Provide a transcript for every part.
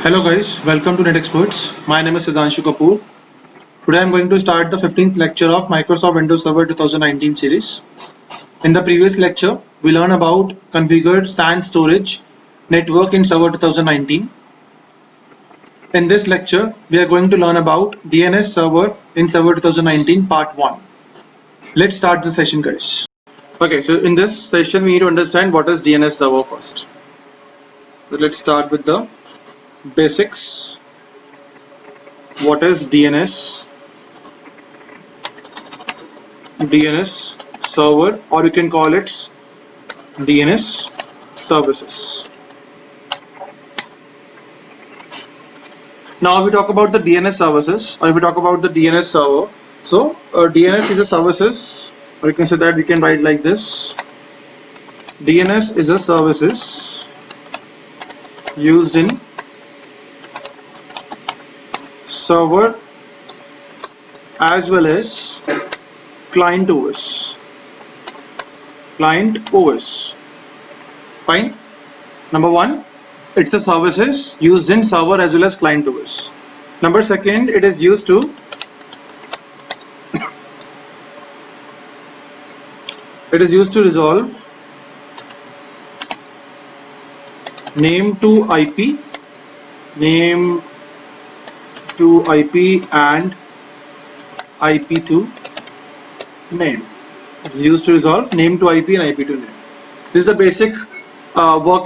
Hello guys, welcome to Net Experts. My name is Sudhanshu Kapoor. Today I am going to start the 15th lecture of Microsoft Windows Server 2019 series. In the previous lecture, we learned about configured SAN storage network in Server 2019. In this lecture, we are going to learn about DNS server in Server 2019 part 1. Let's start the session guys. Okay, so in this session we need to understand what is DNS server first. So let's start with the basics. What is DNS? DNS server, or you can call it DNS services. Now, if we talk about the DNS services, or if we talk about the DNS server, so DNS is a services, or you can say that we can write like this: DNS is a services used in server as well as client OS. Client OS. Fine. Number one, it's the services used in server as well as client OS. Number second, it is used to resolve name to IP and IP to name. It's used to resolve name to IP and IP to name. This is the basic work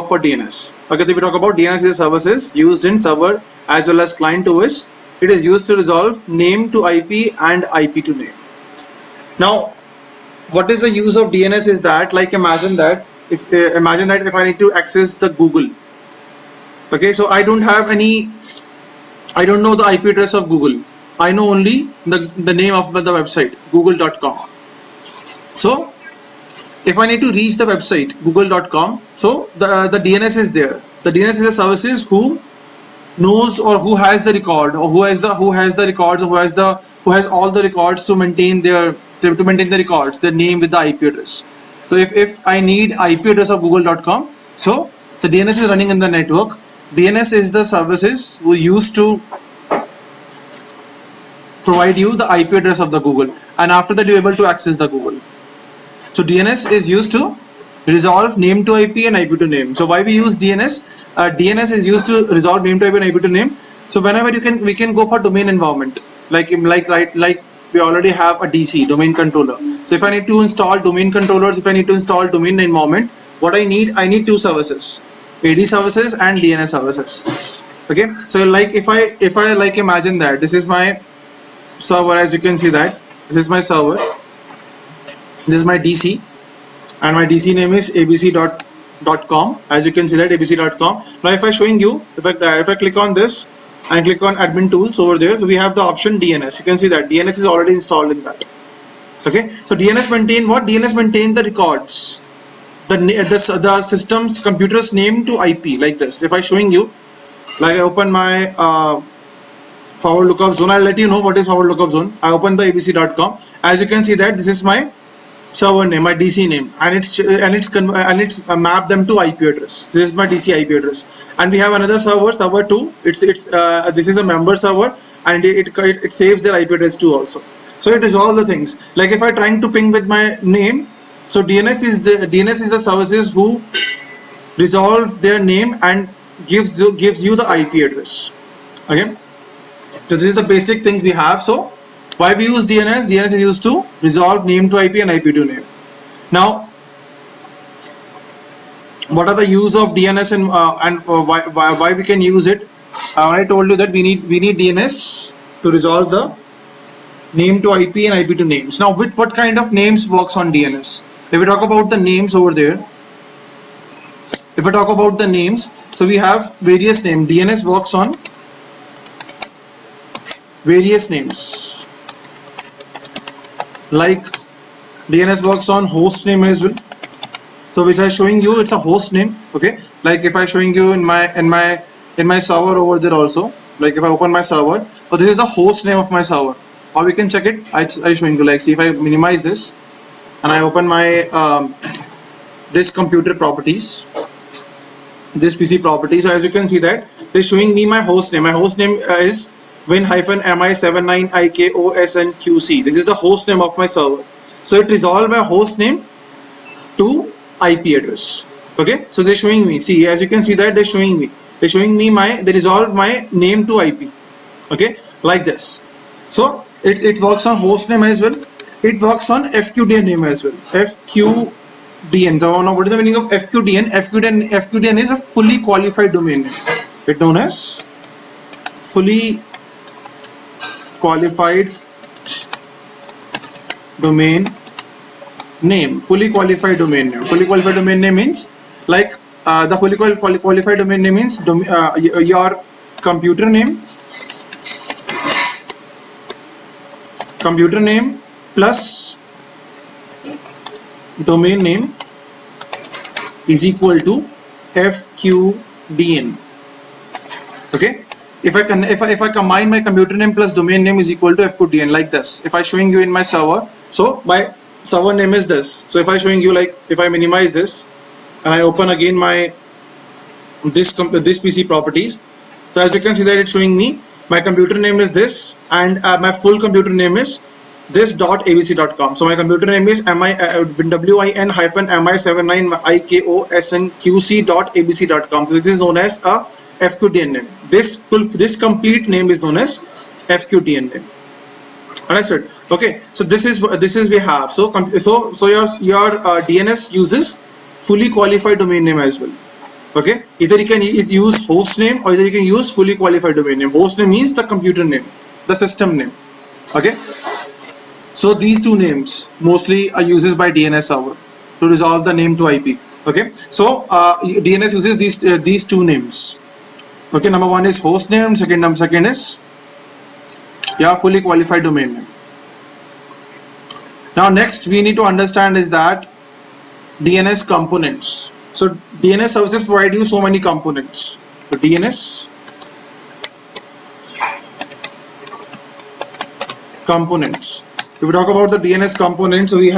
for DNS. Okay, so if we talk about DNS is services used in server as well as client OS. It is used to resolve name to IP and IP to name. Now, what is the use of DNS is that, like, imagine that if I need to access the Google. Okay, so I don't know the IP address of Google. I know only the name of the website, google.com. So if I need to reach the website google.com, so the DNS is there. The DNS is a services who knows or who has the record, or who has the records, or who has all the records to maintain the records, their name with the IP address. So if I need IP address of google.com, so the DNS is running in the network. DNS is the services who used to provide you the IP address of the Google, and after that you're able to access the Google. So DNS is used to resolve name to IP and IP to name. So why we use DNS? DNS is used to resolve name to IP and IP to name. So whenever we can go for domain environment, like we already have a DC, domain controller. So if I need to install domain controllers, if I need to install domain environment, what I need two services, AD services and DNS services. Okay, so like if I like imagine that this is my server, as you can see that this is my server, this is my DC, and my DC name is abc.com. as you can see that abc.com. Now if I showing you, if I click on this and click on admin tools over there, so we have the option DNS. You can see that DNS is already installed in that. Okay, so DNS maintain what? DNS maintain the records, the system's computer's name to IP, like this. If I showing you, like I open my forward lookup zone, I'll let you know what is forward lookup zone. I open the abc.com. As you can see that this is my server name, my DC name, and it's mapped them to IP address. This is my DC IP address, and we have another server 2. This is a member server, and it saves their IP address too also. So it is all the things. Like if I trying to ping with my name, so DNS is the services who resolve their name and gives you the IP address. Okay, so this is the basic things we have. So why we use DNS? DNS is used to resolve name to IP and IP to name. Now, what are the use of DNS and why we can use it? I told you that we need DNS to resolve the name to IP and IP to names. Now, with what kind of names works on DNS? If we talk about the names over there, if we talk about the names, so we have various names. DNS works on various names. Like DNS works on host name as well. So which I showing you, it's a host name. Okay, like if I showing you in my server over there also, like if I open my server, so this is the host name of my server, or we can check it. I showing you, like, see if I minimize this and I open my this computer properties, this PC property. So as you can see that They're showing me my host name. My host name is win-mi79ikosnqc. This is the host name of my server. So it resolved my host name to IP address. Okay, so they're showing me. See, as you can see that they're showing me. They're showing me they resolved my name to IP. Okay, like this. So it works on host name as well. It works on FQDN name as well. FQDN. So now what is the meaning of FQDN? FQDN is a fully qualified domain name. It's known as fully qualified domain name. Fully qualified domain name. Fully qualified domain name means like the fully qualified domain name means your computer name plus domain name is equal to FQDN. Okay, if I combine my computer name plus domain name is equal to FQDN like this. If I showing you in my server, so my server name is this. So if I showing you, like, if I minimize this and I open again my this PC properties, so as you can see that it's showing me my computer name is this, and my full computer name is this.abc.com. So my computer name is win-mi79ikosnqc.abc.com. So this is known as a FQDN name. This complete name is known as FQDN name. Understood? Okay. So this is we have. So your DNS uses fully qualified domain name as well. Okay. Either you can use host name or either you can use fully qualified domain name. Host name means the computer name, the system name. Okay. So these two names mostly are used by DNS server to resolve the name to IP. Okay. So DNS uses these two names. Okay. Number one is host name. Second is fully qualified domain name. Now next we need to understand is that DNS components. So DNS services provide you so many components. So DNS components. If we talk about the DNS components, we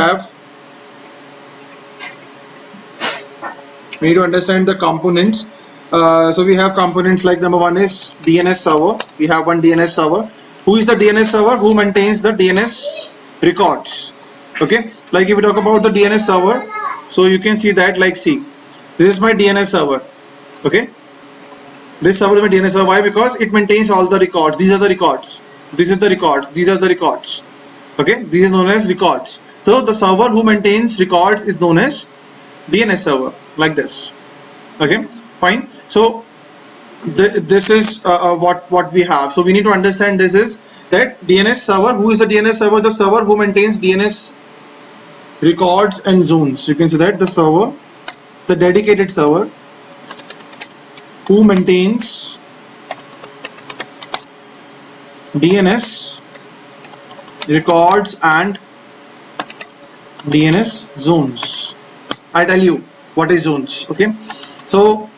need to understand the components. So we have components like number one is DNS server. We have one DNS server. Who is the DNS server? Who maintains the DNS records? Okay, like if we talk about the DNS server, so you can see that, like, see, this is my DNS server. Okay, this server is my DNS server. Why? Because it maintains all the records. These are the records. This is the record. These are the records. Okay, this is known as records. So the server who maintains records is known as DNS server, like this. Okay, fine. So this is what we have. So we need to understand this is that DNS server. Who is the DNS server? The server who maintains DNS records and zones. You can see that the server, the dedicated server who maintains DNS records and DNS zones. I tell you what is zones. Okay, so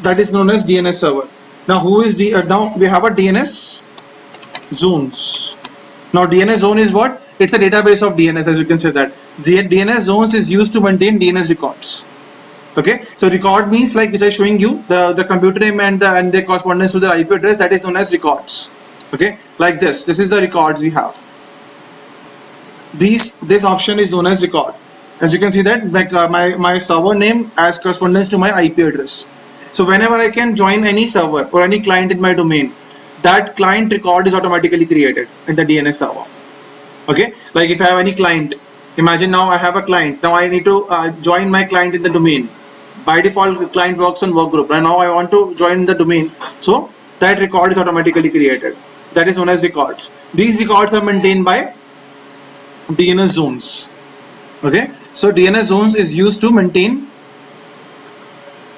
that is known as DNS server. Now who is now we have a DNS zones. Now DNS zone is what? It's a database of DNS, as you can say that. The DNS zones is used to maintain DNS records. Okay, so record means, like which I showing you, the computer name and the correspondence to the IP address, that is known as records. Okay, like this is the records we have. This option is known as record. As you can see that, like my server name as correspondence to my IP address. So whenever I can join any server or any client in my domain, that client record is automatically created in the DNS server. Okay, like if I have any client, imagine now I have a client. Now I need to join my client in the domain. By default, the client works on workgroup, and now I want to join the domain. So that record is automatically created. That is known as records. These records are maintained by DNS zones. Okay, so DNS zones is used to maintain.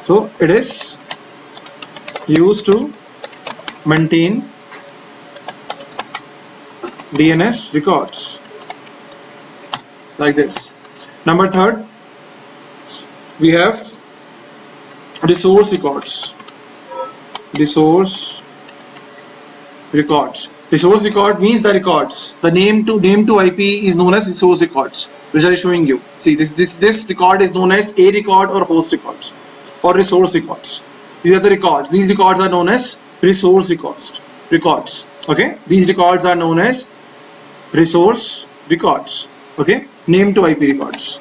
So it is used to maintain DNS records like this. Number third, we have resource records. Resource records. Resource record means the records. The name to IP is known as resource records, which I am showing you. See, this record is known as a record or host records or resource records. These are the records. These records are known as resource records. Okay, these records are known as resource records. Okay, name to IP records.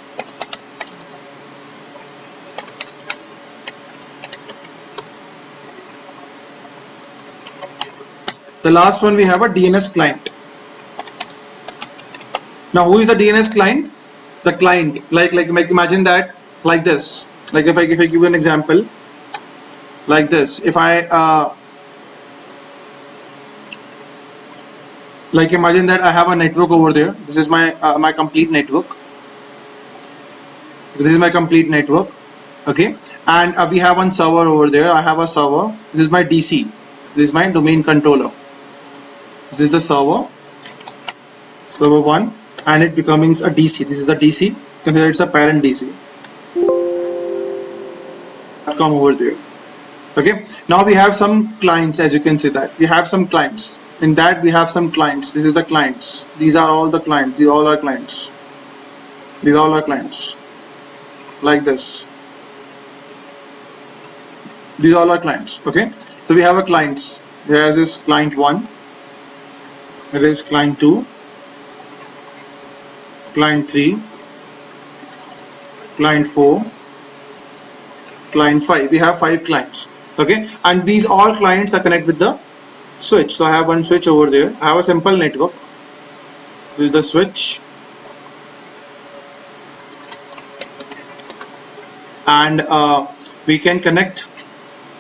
The last one, we have a DNS client. Now, who is the DNS client? The client, like imagine that like this. Like if I give you an example, like this. If I like imagine that I have a network over there. This is my my complete network. This is my complete network. Okay, and we have one server over there. I have a server. This is my DC. This is my domain controller. This is the server 1, and it becomes a DC. This is the DC. Consider it's a parent DC. Come over there. Okay, now we have some clients. As you can see that we have some clients. In that we have some clients. This is the clients. These are all the clients. These all are clients. These all are clients. Like this. These all are clients. Okay, so we have a clients. There is client 1. There is client 2. Client 3. Client 4. Client 5. We have 5 clients. Okay, and these all clients are connected with the switch. So I have one switch over there. I have a simple network. This is the switch, and we can connect.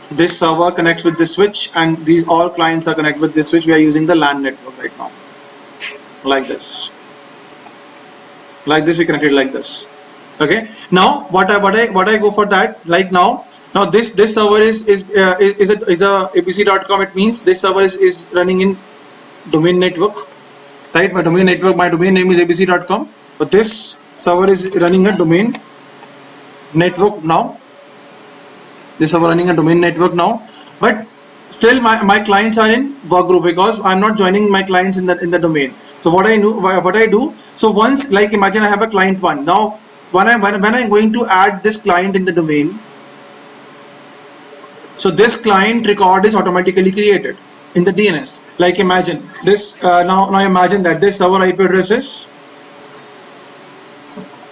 This server connects with this switch, and these all clients are connected with this switch. We are using the LAN network right now, like this. Like this, we connected like this. Okay. Now, what I go for that? Like now this server is a abc.com. It means this server is running in domain network, right? My domain name is abc.com, but this server is running a domain network now. This server running a domain network now, but still my clients are in workgroup because I'm not joining my clients in the domain. So what I do, so once, like imagine I have a client 1. Now when I'm going to add this client in the domain, so this client record is automatically created in the DNS. Like imagine this. Now imagine that this server IP address is.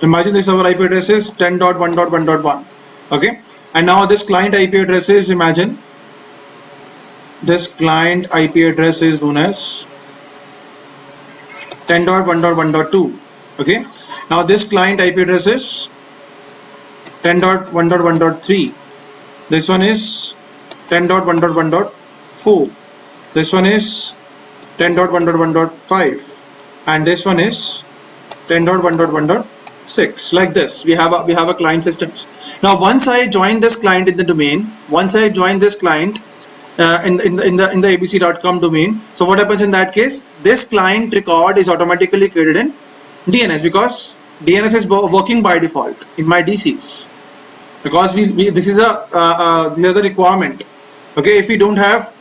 Imagine this server IP address is 10.1.1.1. Okay, and now this client IP address is, imagine this client IP address is known as 10.1.1.2. Okay, now this client IP address is 10.1.1.3. This one is 10.1.1.4. This one is 10.1.1.5, and this one is 10.1.1.6. Like this, we have a client systems. Now, once I join this client in the domain, once I join this client in the abc.com domain, so what happens in that case? This client record is automatically created in DNS because DNS is working by default in my DCs. Because this is the requirement. Okay, if we don't have,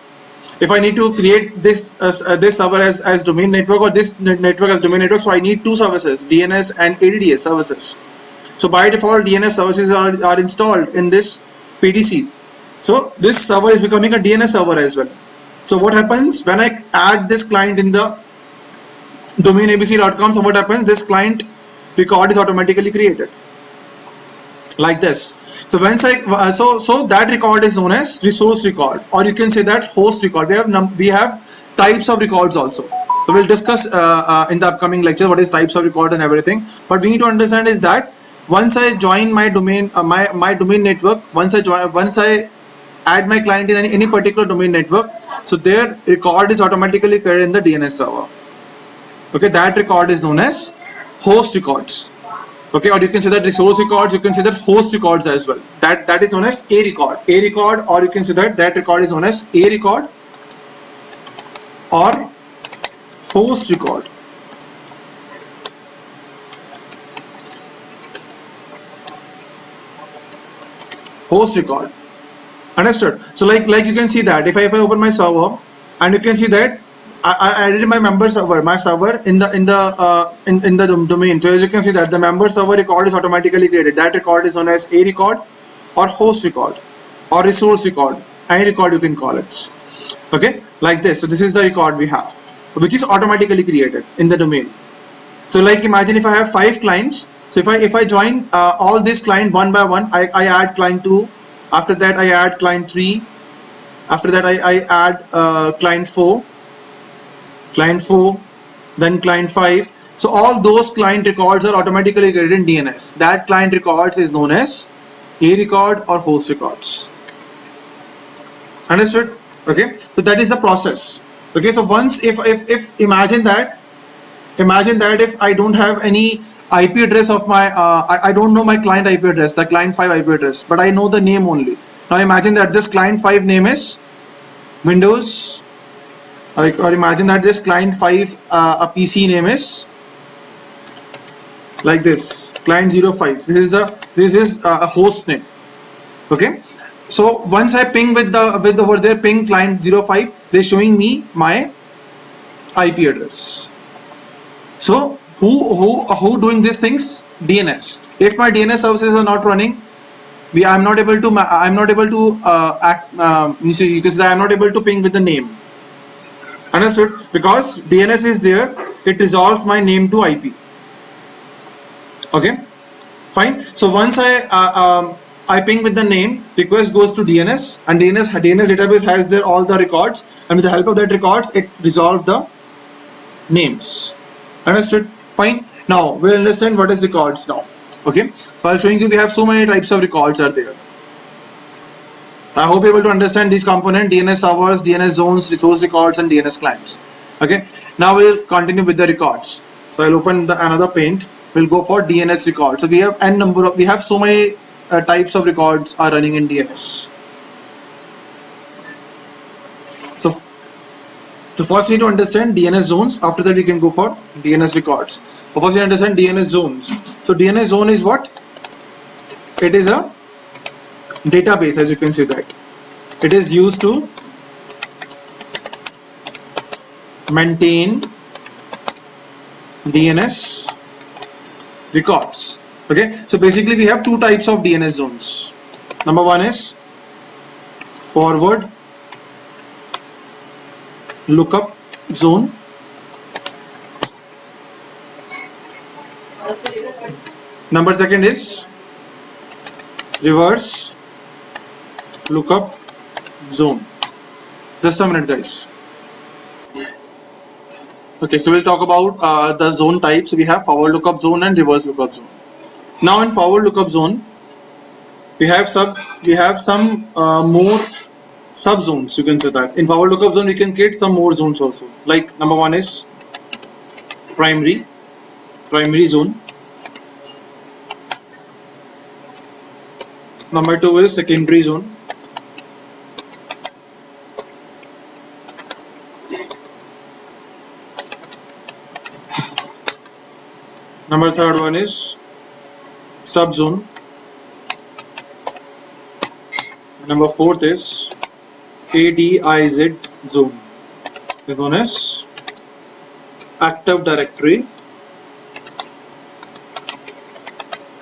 if I need to create this this server as domain network, or this network as domain network, so I need 2 services, DNS and ADDS services. So by default, DNS services are installed in this PDC. So this server is becoming a DNS server as well. So what happens when I add this client in the domain abc.com? So what happens? This client record is automatically created like this. So once I so that record is known as resource record, or you can say that host record. We have types of records also. So we'll discuss in the upcoming lecture what is types of record and everything. But we need to understand is that once I join my domain my domain network, once I add my client in any particular domain network, so their record is automatically created in the DNS server. Okay, that record is known as host records. Okay, or you can say that resource records, you can say that host records as well. That is known as a record, or you can say that record is known as a record or host record. Host record. Understood? So like you can see that if I open my server, and you can see that I added my member server, in the domain. So as you can see that the member server record is automatically created. That record is known as a record or host record. or resource record, any record you can call it. Okay, like this. So this is the record we have, which is automatically created in the domain. So like imagine if I have 5 clients. So if I join all this client one by one, I add client 2. After that I add client 3. After that I add client 4, then client 5. So all those client records are automatically created in DNS. That client records is known as a record or host records. Understood? Okay, so that is the process. Okay, so once if imagine that if I don't have any IP address of my I don't know my client IP address, the client 5 IP address, but I know the name only. Now imagine that this client 5 name is Windows, or imagine that this client 5 a PC name is like this, client 05. This is a host name. Okay, so once I ping with over there ping client 05, they're showing me my IP address. So who doing these things? DNS. If my DNS services are not running, I'm not able to because I'm not able to ping with the name. Understood? Because DNS is there, it resolves my name to IP. Okay, fine. So once I ping with the name, request goes to DNS, and DNS database has there all the records, and with the help of that records, it resolves the names. Understood? Fine. Now we'll understand what is records now. Okay, so I'm showing you we have so many types of records are there. I hope you're able to understand these components: DNS servers, DNS zones, resource records, and DNS clients. Okay, now we'll continue with the records. So I'll open another paint. We'll go for DNS records. So we have so many types of records are running in DNS. So first we need to understand DNS zones. After that we can go for DNS records. But first we understand DNS zones. So DNS zone is what? It is a database, as you can see that. It is used to maintain DNS records. Okay, so basically we have two types of DNS zones. Number one is forward lookup zone. Number second is reverse lookup zone. Just a minute, guys. Okay, so we'll talk about the zone types. We have forward lookup zone and reverse lookup zone. Now in forward lookup zone, we have some more sub zones. You can say that in forward lookup zone we can create some more zones also. Like number one is primary zone. Number two is secondary zone. Number third one is sub zone. Number fourth is ADIZ zone. This one is Active Directory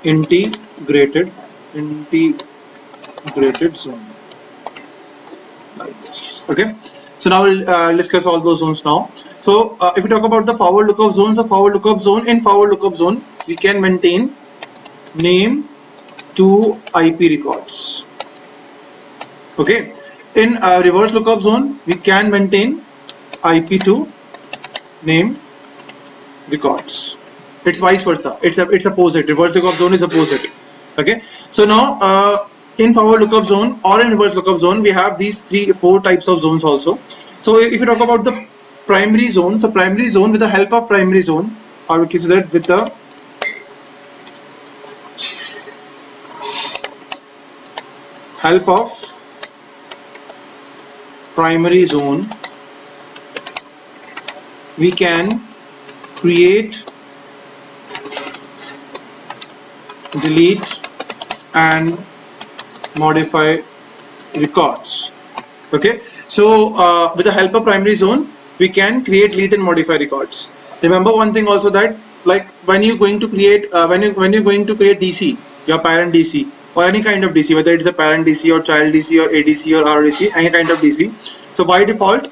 integrated zone, like this. Okay, so now we'll discuss all those zones now. So if we talk about the forward lookup zones, in forward lookup zone we can maintain name to IP records. Okay, in reverse lookup zone we can maintain IP to name records. It's vice versa. It's opposite. Reverse lookup zone is opposite. Okay, so now in forward lookup zone or in reverse lookup zone we have these 4 types of zones also. So if you talk about the primary zone, so primary zone, with the help of primary zone, or we can say that with the help of primary zone we can create, delete and modify records. Okay, so with the help of primary zone we can create, delete and modify records. Remember one thing also, that like when you're going to create DC, your parent DC, or any kind of DC, whether it's a parent DC or child DC or ADC or RDC, any kind of DC. So by default,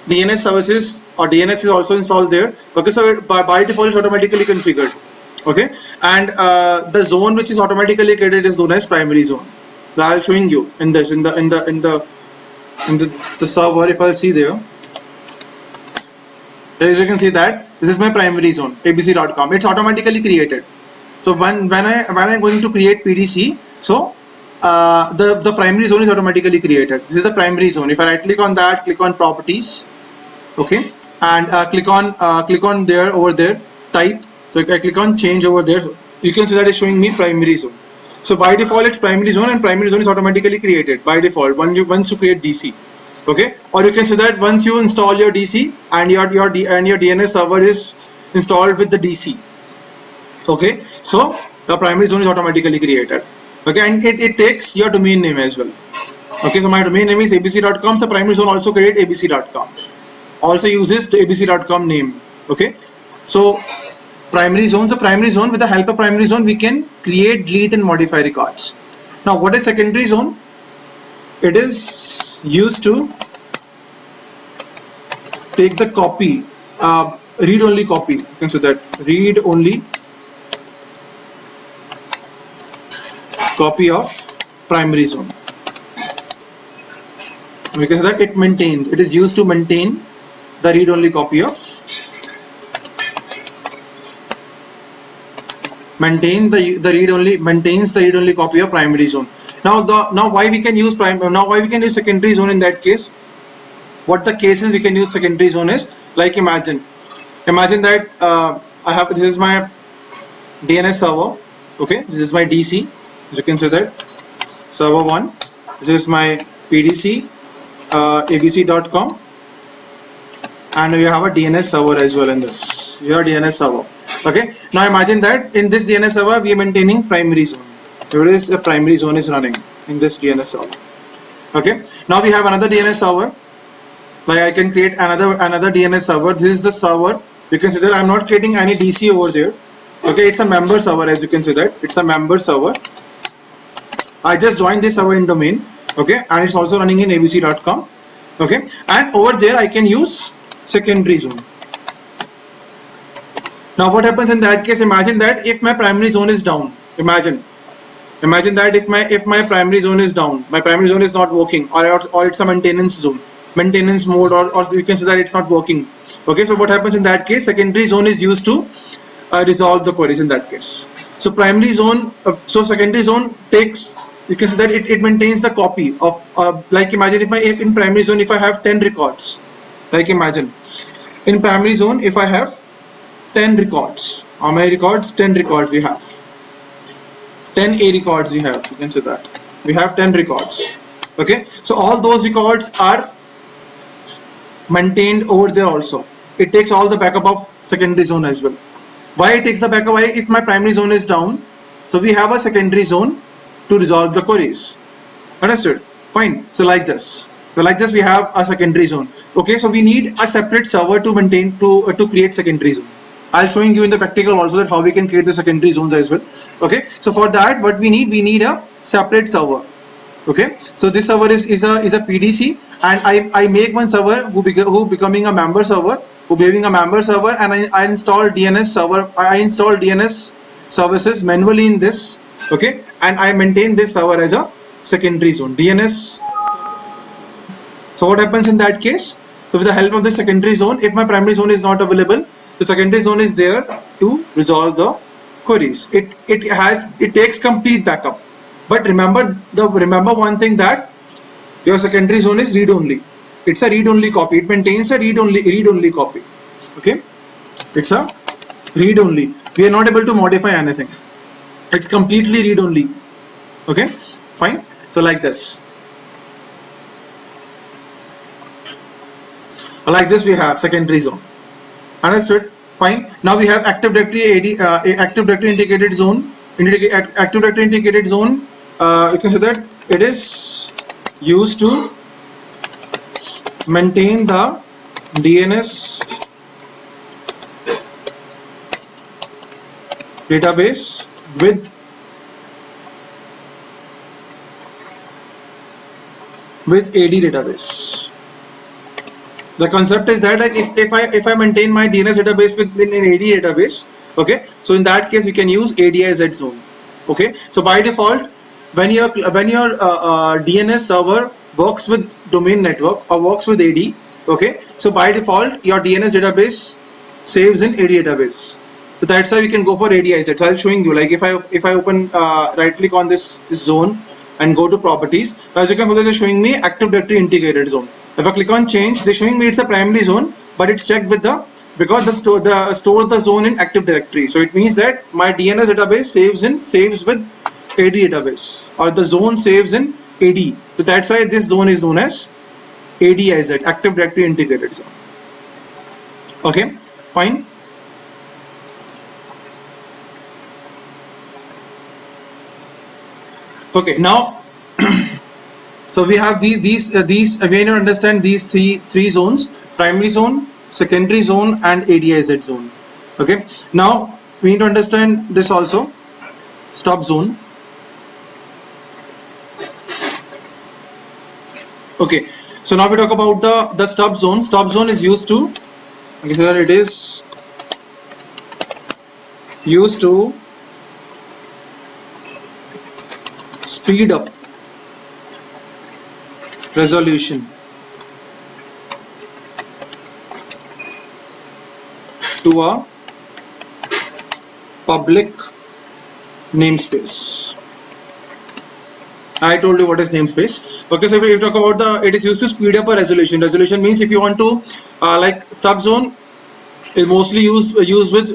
DNS services or DNS is also installed there. Okay, so by default it's automatically configured. Okay, and the zone which is automatically created is known as primary zone. So I'll showing you in this in the server. If I'll see there, as you can see that this is my primary zone, abc.com. It's automatically created. So when I'm going to create PDC, so the primary zone is automatically created. This is the primary zone. If I right click on that, click on properties, okay, and click on there, over there, type. So I click on change over there. You can see that it's showing me primary zone. So by default it's primary zone, and primary zone is automatically created by default once you create DC. Okay, or you can say that once you install your DC and your DNS server is installed with the DC. Okay, so the primary zone is automatically created. Okay, and it takes your domain name as well. Okay, so my domain name is abc.com. So primary zone also create abc.com. Also uses the abc.com name. Okay, so primary zone. So primary zone, with the help of primary zone, we can create, delete, and modify records. Now, what is secondary zone? It is used to take the copy, read-only copy. You can say that read-only copy of primary zone. We can say that it is used to maintain the read-only copy of maintains the read-only copy of primary zone. Now why we can use secondary zone in that case? What the cases we can use secondary zone is, like imagine that this is my DNS server. Okay, this is my DC. As you can see that server 1. This is my PDC, abc.com, and we have a DNS server as well in this. Your DNS server. Okay. Now imagine that in this DNS server we are maintaining primary zone. Here is a primary zone is running in this DNS server. Okay. Now we have another DNS server. Like I can create another DNS server. This is the server. You can see that I'm not creating any DC over there. Okay, it's a member server. As you can see that it's a member server. I just joined this server in domain. Okay, and it's also running in abc.com. Okay, and over there I can use secondary zone. Now what happens in that case? Imagine that if my primary zone is down. Imagine that if my primary zone is down, my primary zone is not working, or it's a maintenance mode, or you can say that it's not working. Okay, so what happens in that case? Secondary zone is used to resolve the queries in that case. So primary zone, so secondary zone takes, you can say that it maintains the copy of, like imagine if in primary zone if I have 10 records, like imagine in primary zone if I have 10 records, how many records? 10 records we have. 10 A records we have, you can say that. We have 10 records. Okay, so all those records are maintained over there also. It takes all the backup of secondary zone as well. Why it takes the backup? Why? If my primary zone is down, so we have a secondary zone to resolve the queries. Understood? Fine. So like this. So like this we have a secondary zone. Okay, so we need a separate server to maintain to create secondary zone. I'll showing you in the practical also that how we can create the secondary zones as well. Okay, so for that what we need a separate server. Okay, so this server is a PDC, and I make one server who becoming a member server, and I install DNS server. I install DNS services manually in this. Okay, and I maintain this server as a secondary zone DNS. So what happens in that case? So with the help of the secondary zone, if my primary zone is not available, the secondary zone is there to resolve the queries. It takes complete backup. But remember one thing, that your secondary zone is read only. It's a read only copy. It maintains a read only copy. Okay, it's a read only. We are not able to modify anything. It's completely read only. Okay, fine. So like this. Like this we have secondary zone. Understood? Fine. Now we have Active Directory Active Directory Integrated Zone. Active Directory Integrated Zone. You can say that it is used to maintain the DNS database with with AD database. The concept is that, like, if I maintain my DNS database within an AD database, okay, so in that case we can use ADIZ zone. Okay, so by default, when your DNS server works with domain network or works with AD, okay, so by default your DNS database saves in AD database. So that's why we can go for ADIZ. So I'll showing you, like, if I open right click on this zone and go to properties, as you can see, they're showing me Active Directory integrated zone. If I click on change, they're showing me it's a primary zone, but it's checked with the, because the store the zone in Active Directory. So it means that my DNS database saves with AD database, or the zone saves in AD. So that's why this zone is known as ADIZ, Active Directory integrated zone. Okay, fine. Okay, now so we have these again, you understand these three zones: primary zone, secondary zone, and ADIZ zone. Okay, now we need to understand this also, stub zone. Okay, so now we talk about the stub zone. Stub zone is used to, here it is, used to speed up resolution to a public namespace. I told you what is namespace. Okay, so if we talk about it is used to speed up a resolution. Resolution means if you want to, like, stub zone is mostly used with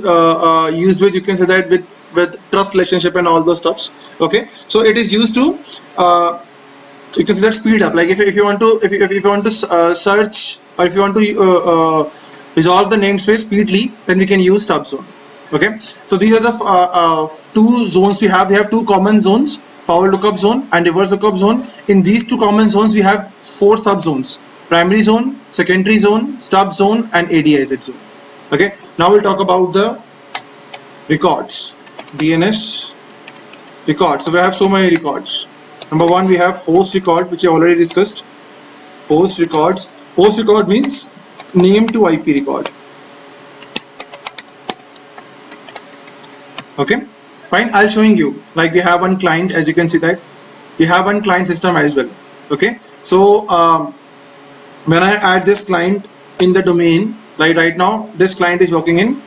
you can say that with trust relationship and all those stuffs. Okay, so it is used to you can say that speed up, like if you want to search, or if you want to resolve the namespace speedily, then we can use stub zone. Okay, so these are the two zones we have. We have two common zones, forward lookup zone and reverse lookup zone. In these two common zones we have 4 subzones: primary zone, secondary zone, stub zone, and ADIZ zone. Okay, now we'll talk about the records, DNS records. So we have so many records. Number 1, we have host record, which I already discussed. Host records. Host record means name to IP record. Okay, fine. I'll showing you, like, we have one client, as you can see that we have one client system as well. Okay, so when I add this client in the domain, like right now this client is working in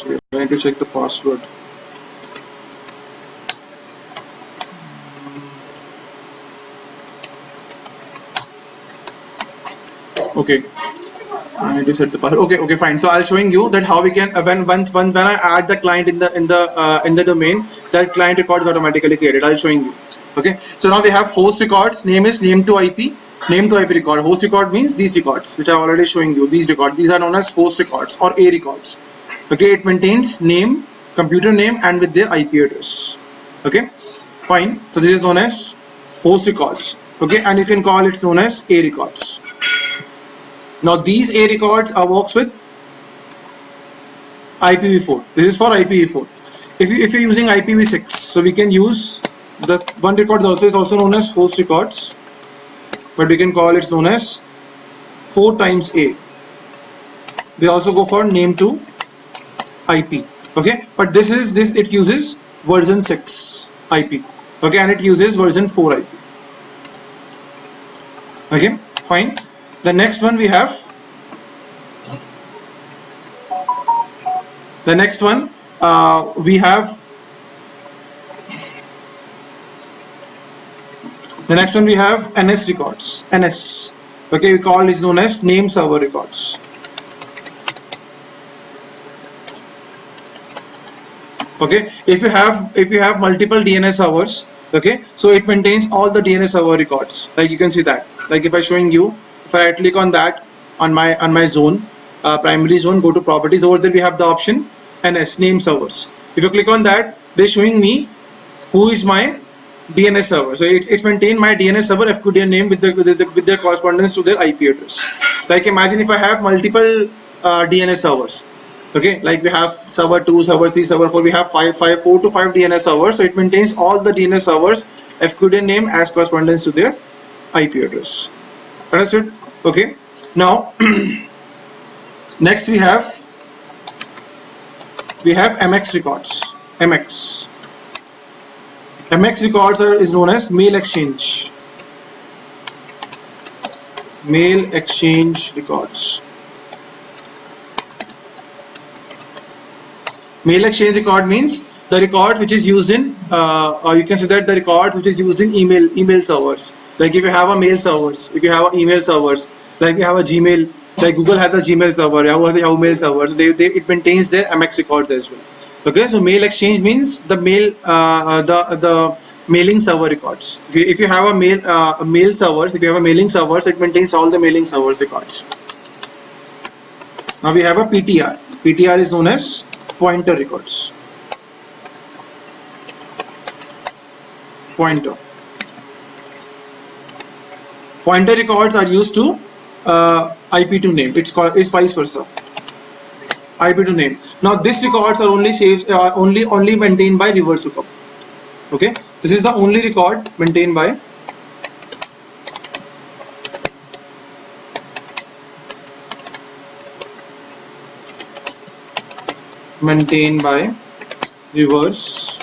we are going to check the password. Okay, I need to set the password. Okay, fine. So I'll showing you that how we can when I add the client in the domain, that client record is automatically created. I'll showing you. Okay, so now we have host records. Name is name to IP record. Host record means these records, which I'm already showing you. These records, these are known as host records or A records. Okay, it maintains name, computer name, and with their IP address. Okay, fine. So this is known as host records. Okay, and you can call it known as A records. Now these A records are works with IPv4. This is for IPv4. If you're using IPv6, so we can use the one record is also known as host records, but we can call it known as 4 times A. They also go for name to IP. Okay, but it uses version 6 IP. Okay, and it uses version 4 IP. Okay, fine. The next one we have. The next one we have. The next one we have NS records. NS. Okay, we call is known as name server records. Okay, if you have multiple DNS servers, okay, so it maintains all the DNS server records. Like you can see that. Like if I'm showing you, if I click on that on my zone, primary zone, go to properties. Over there we have the option NS, name servers. If you click on that, they're showing me who is my DNS server. So it's maintained my DNS server FQDN name with their correspondence to their IP address. Like imagine if I have multiple DNS servers. Okay, like we have server 2, server 3, server 4, we have 4 to 5 DNS servers. So it maintains all the DNS servers FQDN name as correspondence to their IP address. Understood? Okay. Now next we have MX records. MX records is known as mail exchange. Mail exchange records. Mail exchange record means the record which is used in, or you can say that the record which is used in email servers. Like if you have a mail servers, if you have email servers, like you have a Gmail, like Google has a Gmail server, Yahoo has a Yahoo Mail server, so it maintains their MX records as well. Okay, so mail exchange means the the mailing server records. If you have a mail servers, if you have a mailing servers, it maintains all the mailing servers records. Now we have a PTR. PTR is known as pointer records. Pointer records are used to IP to name. It's vice versa. IP to name. Now these records are only saved, only maintained by reverse lookup. Okay, this is the only record maintained by reverse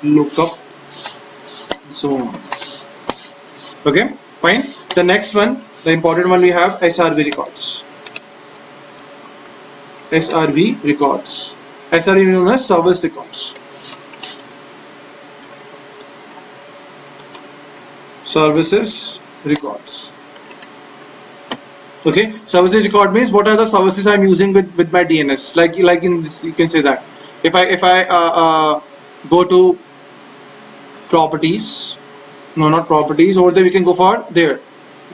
lookup, so on. Okay, fine. The next one, the important one, we have SRV records. SRV records. SRV known as service records. Services records. Okay, services record means what are the services I'm using with my DNS. Like in this, you can say that if I go to properties, no, not properties, over there we can go for there.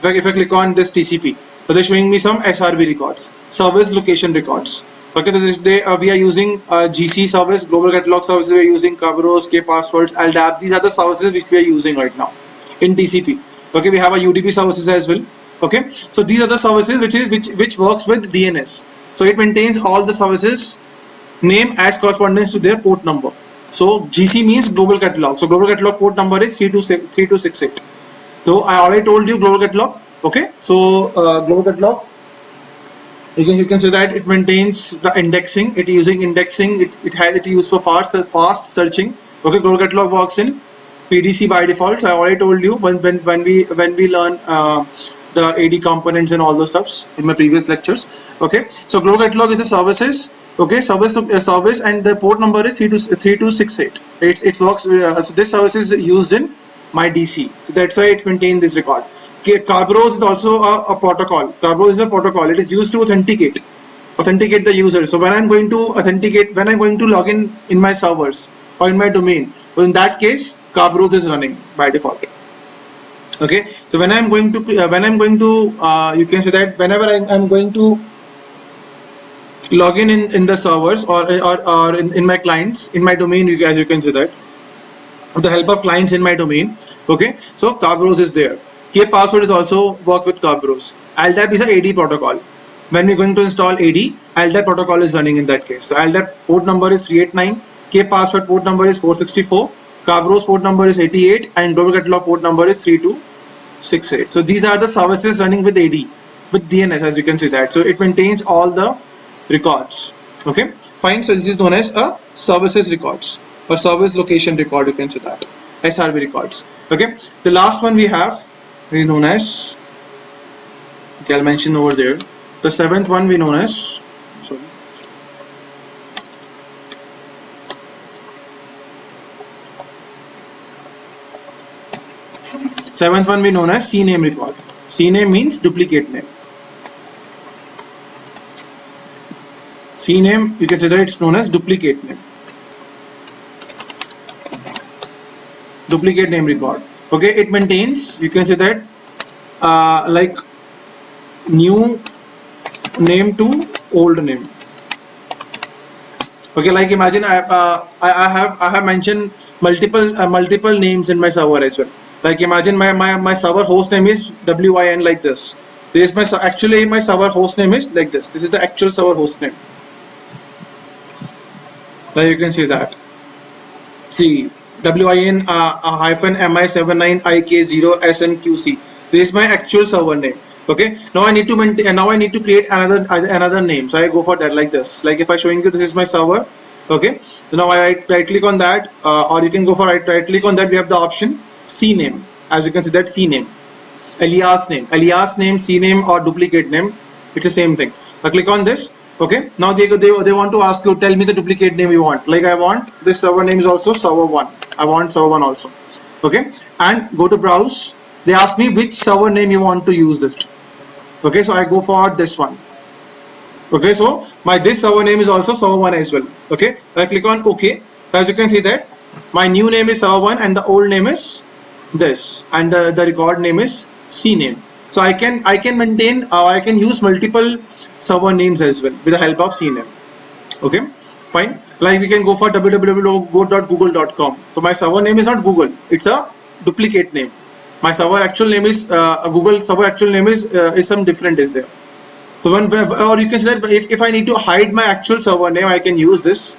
If I click on this TCP, so they're showing me some SRV records, service location records. Okay, we are using GC service, global catalog services. We are using Kerberos, kpasswords, LDAP. These are the services which we are using right now in TCP. Okay, we have a UDP services as well. Okay, so these are the services which works with DNS. So it maintains all the services name as correspondence to their port number. So GC means global catalog. So global catalog port number is 3268. So I already told you global catalog. Okay, so global catalog, you can say that it maintains the indexing. It using indexing. It used for fast searching. Okay, global catalog works in PDC by default. So I already told you when we learn the AD components and all those stuffs in my previous lectures. Okay, so global catalog is the services. Okay, service and the port number is 3268. It works. So this service is used in my DC. So that's why it maintains this record. Kerberos is also a protocol. Kerberos is a protocol. It is used to authenticate the user. So when I'm going to authenticate, when I'm going to log in my servers or in my domain, well, in that case, Kerberos is running by default. Okay, so when I'm going to you can say that whenever I'm going to log in the servers or in my clients in my domain, as you can say that with the help of clients in my domain. Okay, so Kerberos is there. kpassword is also work with Kerberos. LDAP is a AD protocol. When we're going to install AD, LDAP protocol is running in that case. So LDAP port number is 389, kpassword port number is 464, Kerberos port number is 88, and global catalog port number is 3268. So these are the services running with AD, with DNS, as you can see that. So it maintains all the records. Okay, fine. So this is known as a services records or service location record, you can say that, SRV records. Okay, the last one we have is known as, okay, I'll mention over there. The seventh one we known as, sorry, seventh one we known as CNAME record. CNAME means duplicate name. CNAME, you can say that it's known as duplicate name. Duplicate name record. Okay, it maintains, you can say that like new name to old name. Okay, like imagine I have mentioned multiple names in my server as well. Like imagine my server host name is WIN like this. This is actually my server host name is like this. This is the actual server host name. Now you can see that. See, WIN hyphen MI79IK0 SNQC. This is my actual server name. Okay. Now I need to maintain. Now I need to create another name. So I go for that like this. Like if I showing you this is my server. Okay. So now I right click on that, or you can go for right click on that. We have the option C name. As you can see that C name, alias name, C name or duplicate name. It's the same thing. I click on this. Okay, now they want to ask you, tell me the duplicate name you want. Like I want this server name is also server1. I want server1 also. Okay, and go to browse. They ask me which server name you want to use it. Okay, so I go for this one. Okay, so my this server name is also server1 as well. Okay, I click on OK. As you can see that my new name is server1 and the old name is this, and the record name is C name. So I can maintain, I can use multiple server names as well with the help of C name. Okay, fine. Like we can go for www.go.google.com. So my server name is not Google, it's a duplicate name. My server actual name is Google server actual name is some different is there. So when, or you can say that if I need to hide my actual server name, I can use this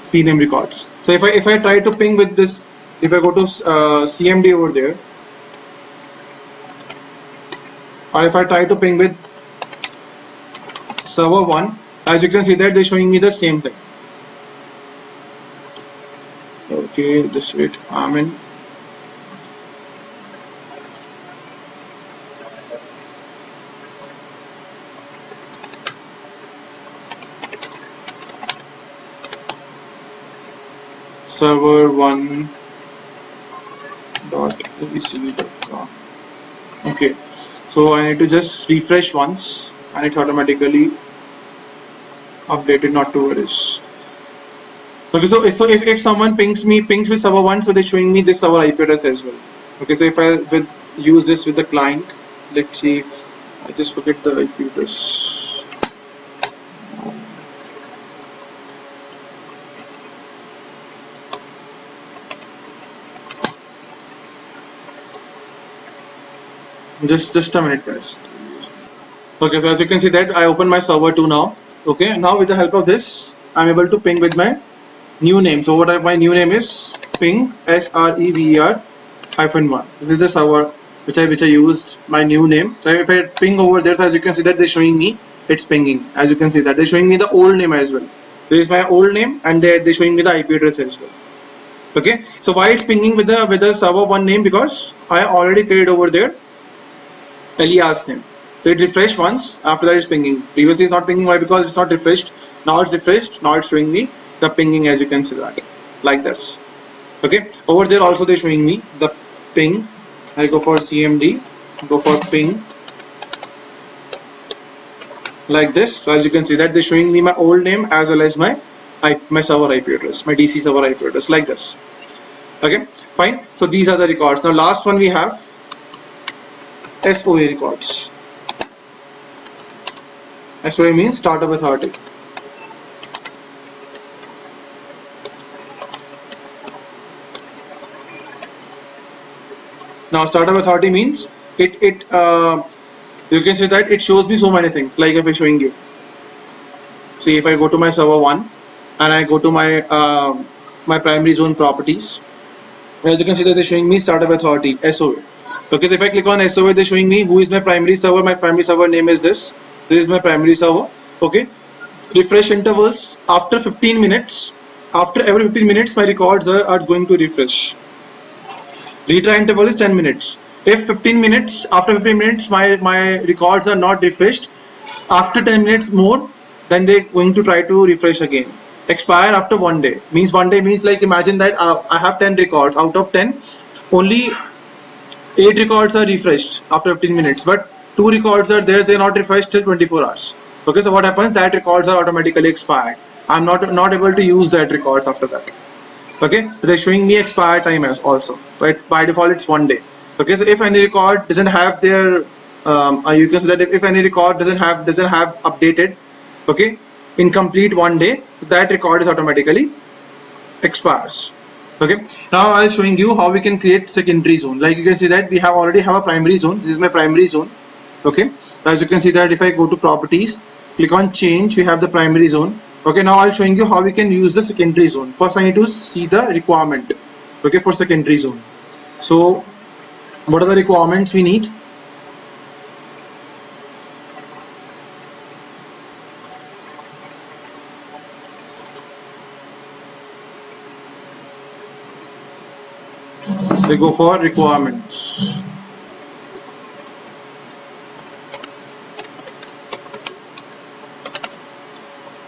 C name records. So if I try to ping with this, if I go to CMD over there, or if I try to ping with server1, as you can see that they're showing me the same thing. Okay, just wait, I'm in. server1.abc.com. Okay, so I need to just refresh once and it's automatically updated, not to worry. Okay, so if someone pings with server1, so they're showing me this server IP address as well. Okay, so if I use this with the client, let's see, I just forget the IP address. Just a minute, guys. Okay, so as you can see that I open my server2 now. Okay, now with the help of this, I'm able to ping with my new name. So my new name is ping SREVER-1. This is the server which I used my new name. So if I ping over there, so as you can see that they're showing me it's pinging. As you can see that they're showing me the old name as well. This is my old name and they're showing me the IP address as well. Okay, so why it's pinging with the server1 name? Because I already created over there alias name. So it refreshed once, after that it's pinging. Previously it's not pinging. Why? Because it's not refreshed. Now it's refreshed, now it's showing me the pinging, as you can see that, like this. Okay, over there also they're showing me the ping. I go for CMD, go for ping, like this. So as you can see that they're showing me my old name as well as my server IP address, my DC server IP address, like this. Okay, fine. So these are the records. Now last one we have SOA records. SOA means startup authority. Now startup authority means you can say that it shows me so many things. Like if I'm showing you, see, if I go to my server1 and I go to my my primary zone properties, as you can see that they're showing me startup authority, SOA. Okay, so if I click on SOA, they're showing me who is my primary server. My primary server name is this. This is my primary server. Okay, refresh intervals after 15 minutes. After every 15 minutes, my records are going to refresh. Retry interval is 10 minutes. If 15 minutes, after 15 minutes, my records are not refreshed, after 10 minutes more, then they're going to try to refresh again. Expire after 1 day. Means 1 day means, like, imagine that I have 10 records. Out of 10, only 8 records are refreshed after 15 minutes, but 2 records are there, they're not refreshed till 24 hours. Okay, so what happens? That records are automatically expired. I'm not able to use that records after that. Okay, they're showing me expire time as also, right? By default it's 1 day. Okay, so if any record doesn't have their you can say that if any record doesn't have updated, okay, in complete 1 day, that record is automatically expires. Okay, now I'll showing you how we can create secondary zone. Like you can see that we already have a primary zone. This is my primary zone. Okay, as you can see that if I go to properties, click on change, we have the primary zone. Okay, now I'll showing you how we can use the secondary zone. First I need to see the requirement, okay, for secondary zone. So what are the requirements we need? We go for requirements.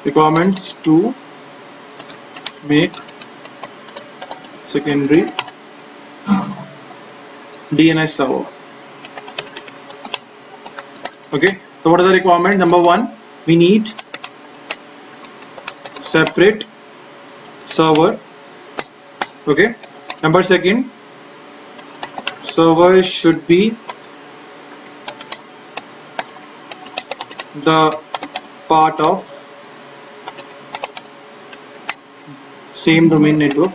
Requirements to make secondary DNS server. Okay, so what are the requirements? Number one, we need separate server. Okay, number second, server should be the part of same domain network.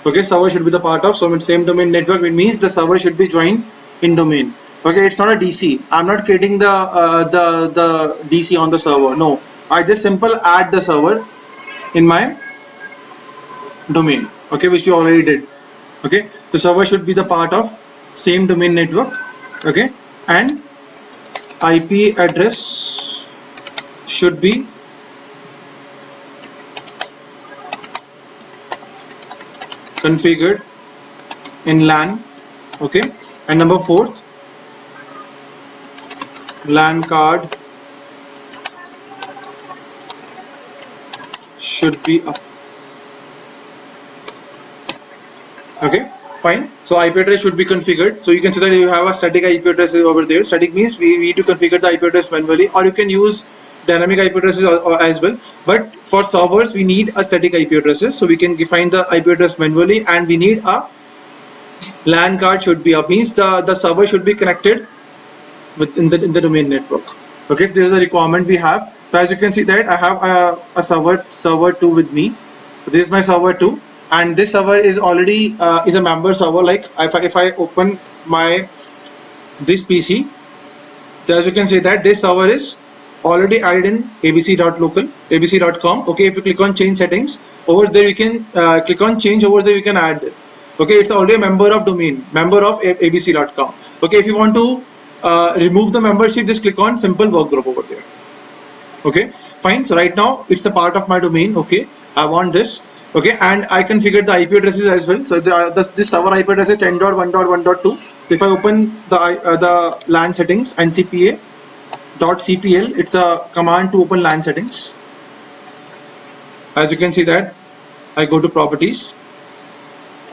Okay, server should be the part of same domain network. It means the server should be joined in domain. Okay, it's not a DC. I'm not creating the DC on the server. No, I just simple add the server in my domain. Okay, which we already did. Okay, so server should be the part of same domain network. Okay, and IP address should be configured in LAN. Okay, and number fourth, LAN card should be up. Okay, fine. So IP address should be configured. So you can see that you have a static IP address over there. Static means we need to configure the IP address manually, or you can use dynamic IP addresses as well. But for servers, we need a static IP addresses, so we can define the IP address manually, and we need a LAN card should be up. Means the server should be connected in the domain network. Okay, this is the requirement we have. So as you can see that I have a server 2 with me. So this is my server 2, and this server is already is a member server. Like if I open my this PC, so as you can see that this server is already added in abc.local abc.com. Okay, if you click on change settings over there, you can click on change over there, you can add it. Okay, it's already a member of domain, member of abc.com. Okay, if you want to remove the membership, just click on simple work group over there. Okay, fine. So right now it's a part of my domain. Okay, I want this. Okay, and I configured the IP addresses as well. So this server IP address is 10.1.1.2. If I open the LAN settings and cpa.cpl, it's a command to open LAN settings. As you can see that I go to properties.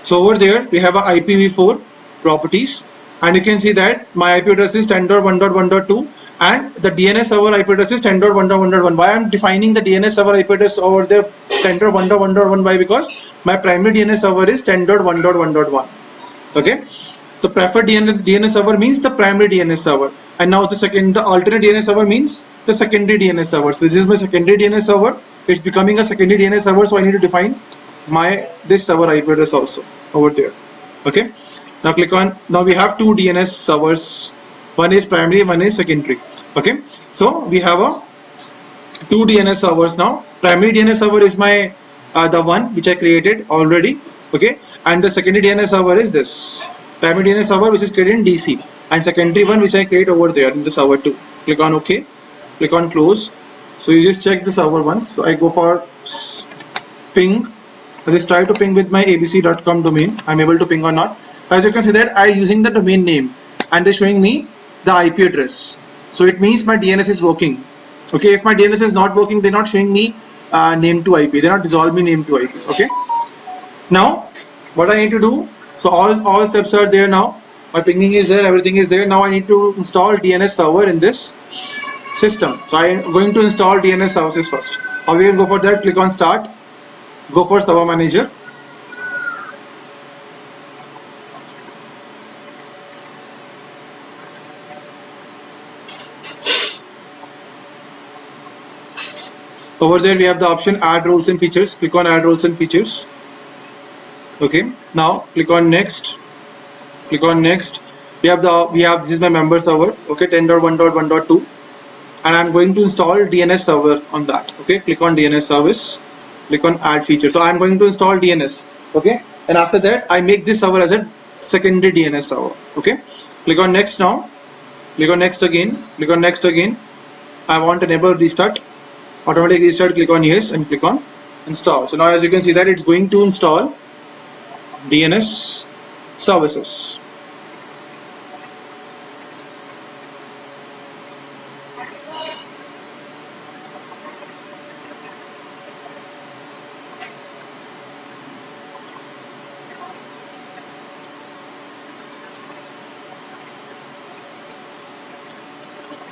So over there we have a IPv4 properties, and you can see that my IP address is 10.1.1.2 and the DNS server IP address is 10.1.1.1. Why I'm defining the DNS server IP address over there 10.1.1.1? Why? Because my primary DNS server is 10.1.1.1. Okay, the preferred DNS server means the primary DNS server, and now the alternate DNS server means the secondary DNS server. So this is my secondary DNS server. It's becoming a secondary DNS server, so I need to define this server IP address also over there. Okay, now click on, now we have two DNS servers, one is primary, one is secondary. Okay, so we have two DNS servers now. Primary DNS server is my the one which I created already. Okay, and the secondary DNS server is this primary DNS server which is created in DC, and secondary one which I create over there in the server 2. Click on OK, click on close. So you just check the server once. So I go for ping. I just try to ping with my abc.com domain. I'm able to ping or not. As you can see that I using the domain name, and they're showing me the IP address. So it means my DNS is working. Okay, if my DNS is not working, they're not showing me name to IP. They're not dissolving name to IP. Okay. Now what I need to do, so all steps are there now. My pinging is there, everything is there. Now I need to install DNS server in this system. So I am going to install DNS services first. How we can go for that? Click on start, go for server manager. Over there we have the option add roles and features. Click on add roles and features. Okay, now click on next. Click on next. We have this is my member server. Okay, 10.1.1.2. and I'm going to install DNS server on that. Okay, click on DNS service, click on add feature. So I'm going to install DNS. Okay, and after that I make this server as a secondary DNS server. Okay, click on next now, click on next again, click on next again. I want to enable restart, automatic restart, click on yes and click on install. So now as you can see that it's going to install DNS services.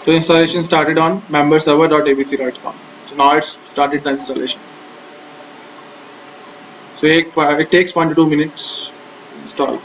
So installation started on memberserver.abc.com. So now it's started the installation. So it takes 1 to 2 minutes to install.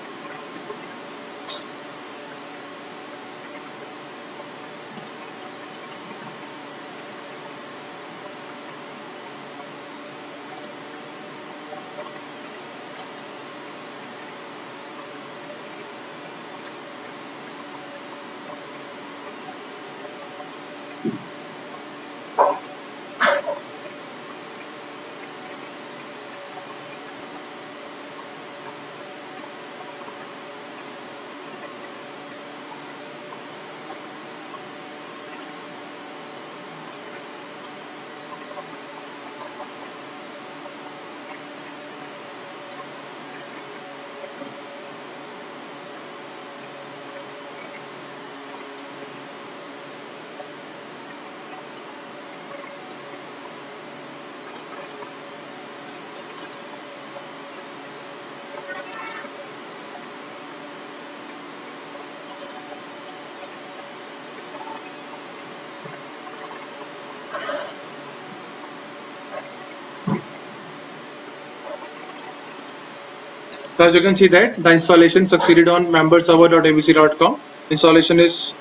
So as you can see that the installation succeeded on memberserver.abc.com. Installation is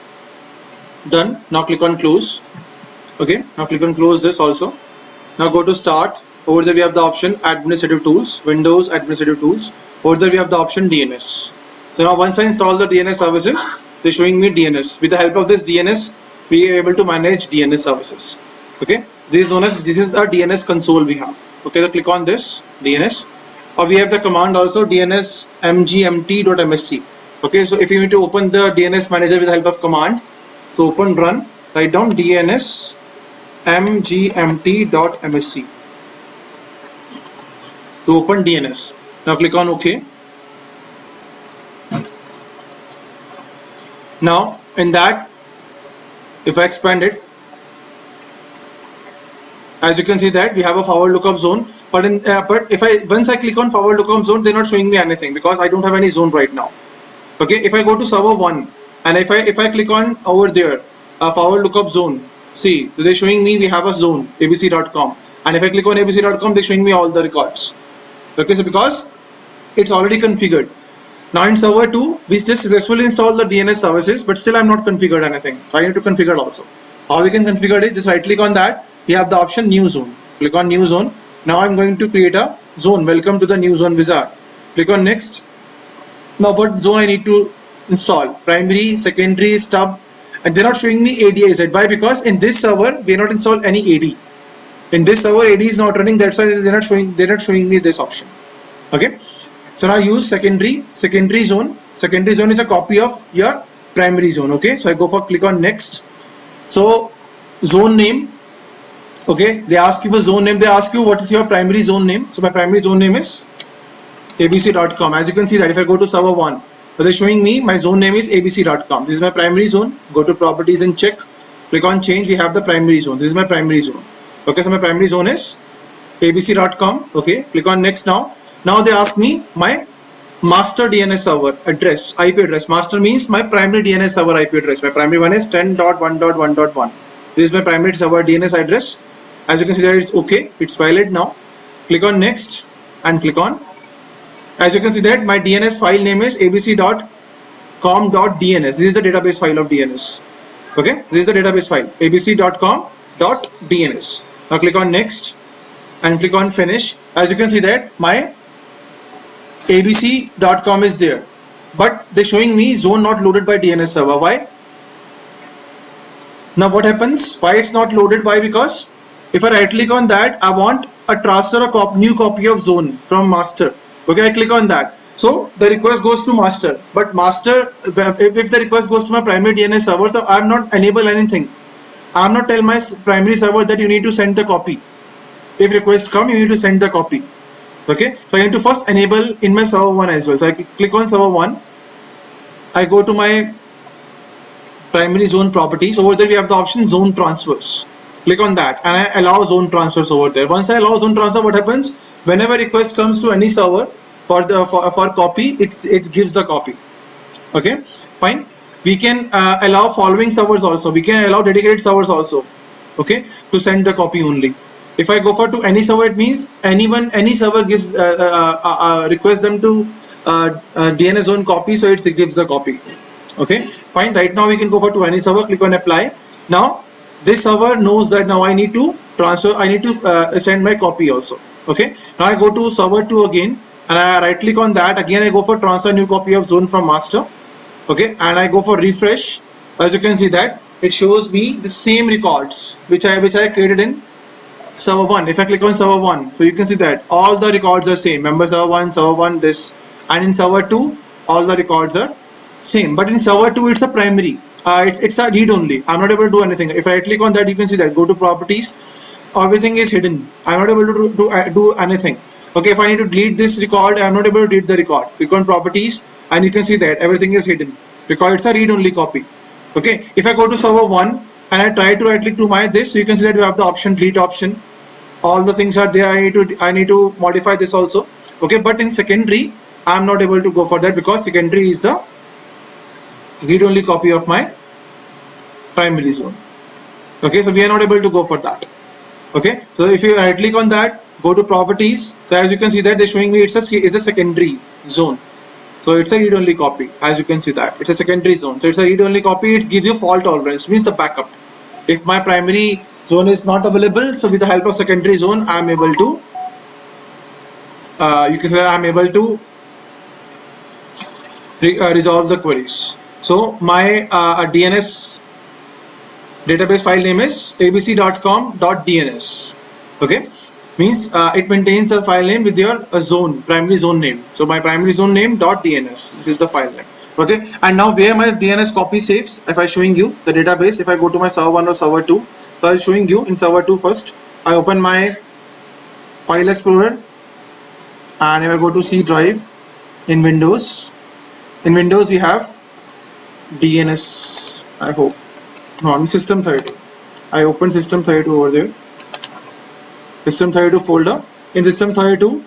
done. Now click on close. Okay, now click on close this also. Now go to start. Over there we have the option administrative tools, Windows administrative tools. Over there we have the option DNS. So now once I install the DNS services, they're showing me DNS. With the help of this DNS, we are able to manage DNS services. Okay, this is the DNS console we have. Okay, so click on this DNS. Or we have the command also DNS mgmt.msc. Okay, so if you need to open the DNS manager with the help of command, so open run, write down DNS mgmt.msc to open DNS. Now click on OK. Now in that, if I expand it, as you can see that we have a forward lookup zone. But once I click on forward lookup zone, they're not showing me anything because I don't have any zone right now. Okay, if I go to server 1 and if I click on over there forward lookup zone, see they're showing me we have a zone abc.com, and if I click on abc.com, they're showing me all the records. Okay, so because it's already configured. Now in server 2, we just successfully installed the DNS services, but still I'm not configured anything. So I need to configure also. How we can configure it? Just right click on that. We have the option new zone. Click on new zone. Now I'm going to create a zone. Welcome to the new zone wizard. Click on next. Now what zone I need to install? Primary, secondary, stub, and they're not showing me ADIZ. Why? Because in this server we are not installed any AD. In this server AD is not running. That's why they're not showing me this option. Okay. So now use secondary zone. Secondary zone is a copy of your primary zone. Okay. So I go for click on next. So zone name. Okay, they ask you for zone name, they ask you what is your primary zone name. So my primary zone name is abc.com. As you can see that if I go to server 1, so they're showing me my zone name is abc.com. This is my primary zone. Go to properties and check, click on change, we have the primary zone. This is my primary zone. Okay, so my primary zone is abc.com. Okay, click on next now. Now they ask me my master DNS server address, IP address. Master means my primary DNS server IP address. My primary one is 10.1.1.1. This is my primary server DNS address. As you can see that it's okay, it's valid now. Click on next and click on. As you can see that my DNS file name is abc.com.dns. This is the database file of DNS. Okay, this is the database file abc.com.dns. Now click on next and click on finish. As you can see that my abc.com is there, but they're showing me zone not loaded by DNS server. Why? Now what happens? Why it's not loaded? Why? Because if I right click on that, I want a transfer a new copy of zone from master. Okay, I click on that. So the request goes to master, but master, if the request goes to my primary DNS server, so I'm not enable anything. I'm not tell my primary server that you need to send the copy. If request come, you need to send the copy. Okay, so I need to first enable in my server 1 as well. So I click on server 1. I go to my primary zone properties. Over there we have the option zone transfers. Click on that and I allow zone transfers over there. Once I allow zone transfer, what happens? Whenever request comes to any server for the for copy, it gives the copy. Okay, fine. We can allow following servers also. We can allow dedicated servers also. Okay, to send the copy only. If I go for to any server, it means any server gives request them to DNS zone copy, so it gives the copy. Okay, fine. Right now we can go for to any server, click on apply. Now this server knows that now I need to transfer, I need to send my copy also. Okay, now I go to server 2 again and I right click on that. Again I go for transfer new copy of zone from master. Okay, and I go for refresh. As you can see that it shows me the same records which I created in server 1. If I click on server 1, so you can see that all the records are same. Member server 1 this, and in server 2 all the records are same, but in server 2 it's a primary, it's a read only. I'm not able to do anything. If I click on that, you can see that go to properties, everything is hidden. I'm not able to do anything. Okay, if I need to delete this record, I'm not able to delete the record. Click on properties and you can see that everything is hidden because it's a read only copy. Okay, if I go to server 1 and I try to right click to my this, so you can see that you have the option delete option. All the things are there. I need to modify this also. Okay, but in secondary I'm not able to go for that because secondary is the read-only copy of my primary zone. Okay, so we are not able to go for that. Okay, so if you right click on that, go to properties, so as you can see that they're showing me it's a secondary zone. So it's a read-only copy. As you can see that it's a secondary zone. So it's a read-only copy. It gives you fault tolerance, means the backup. If my primary zone is not available, so with the help of secondary zone, I'm able to you can say I'm able to resolve the queries. So my DNS database file name is abc.com.dns. Okay, means it maintains a file name with your zone, primary zone name. So my primary zone name .dns, this is the file name. Okay, and now where my DNS copy saves, if I showing you the database, if I go to my server 1 or server 2, so I'm showing you in server 2 first. I open my file explorer and if I go to C drive in Windows we have DNS, I hope, no, in system 32. I open system 32 over there, system 32 folder. In system 32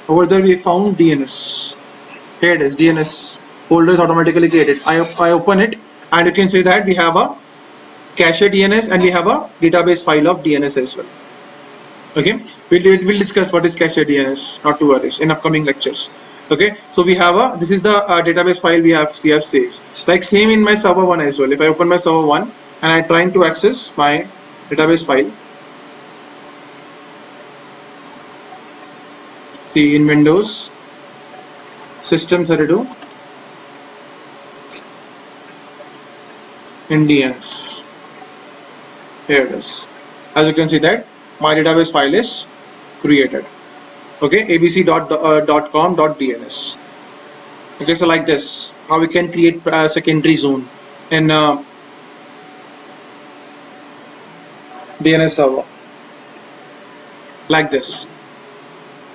over there we found DNS. Here it is, DNS folder is automatically created. I open it and you can see that we have a cache DNS and we have a database file of DNS as well. Okay, we'll discuss what is cache DNS, not to worry, in upcoming lectures. Okay, so we have this is the database file we have saved. Like same in my server 1 as well. If I open my server 1 and I'm trying to access my database file, see in Windows system 32 in DNS, here it is. As you can see that my database file is created. Okay, abc.com.dns. Okay, so like this, how we can create a secondary zone in DNS server, like this.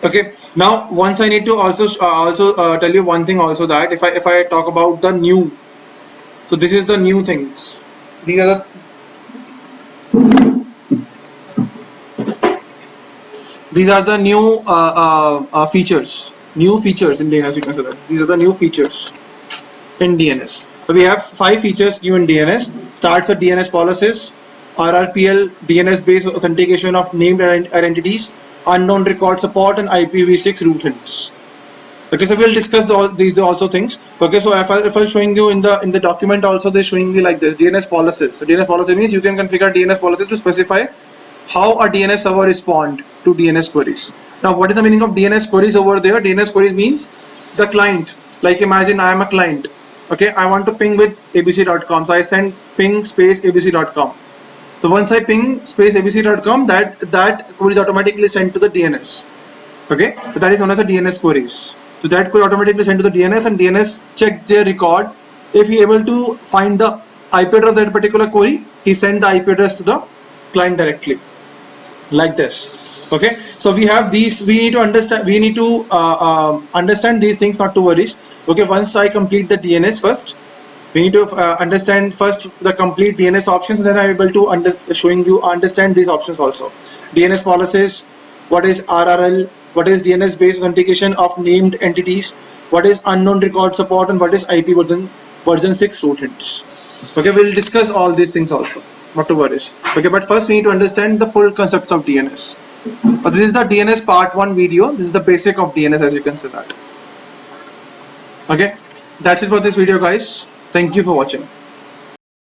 Okay, now once I need to also tell you one thing also, that if I talk about the new, so this is the new things. These are the new features, new features in DNS. You can say that these are the new features in DNS. So we have 5 features new in DNS. Starts with DNS policies, RRPL, DNS based authentication of named identities, unknown record support, and IPv6 root hints. Okay, so we'll discuss these also things. Okay, so if I'm showing you in the document also, they're showing me like this DNS policies. So DNS policy means you can configure DNS policies to specify how a DNS server respond to DNS queries. Now what is the meaning of DNS queries over there? DNS queries means the client, like imagine I am a client. Okay, I want to ping with abc.com, so I send ping space abc.com. So once I ping space abc.com, that query is automatically sent to the DNS. Okay, so that is known as the DNS queries. So that query automatically sent to the DNS, and DNS check their record. If he able to find the IP address of that particular query, he send the IP address to the client directly, like this. Okay, so we have these. We need to understand these things, not to worry. Okay, once I complete the DNS first, we need to understand first the complete DNS options, and then I'm able to understand these options also. DNS policies, what is RRL, what is DNS based authentication of named entities, what is unknown record support, and what is IP version 6 root hints. Okay, we'll discuss all these things also, not to worry. Okay, but first we need to understand the full concepts of DNS. This is the DNS part 1 video. This is the basic of DNS, as you can see that. Okay, that's it for this video, guys. Thank you for watching.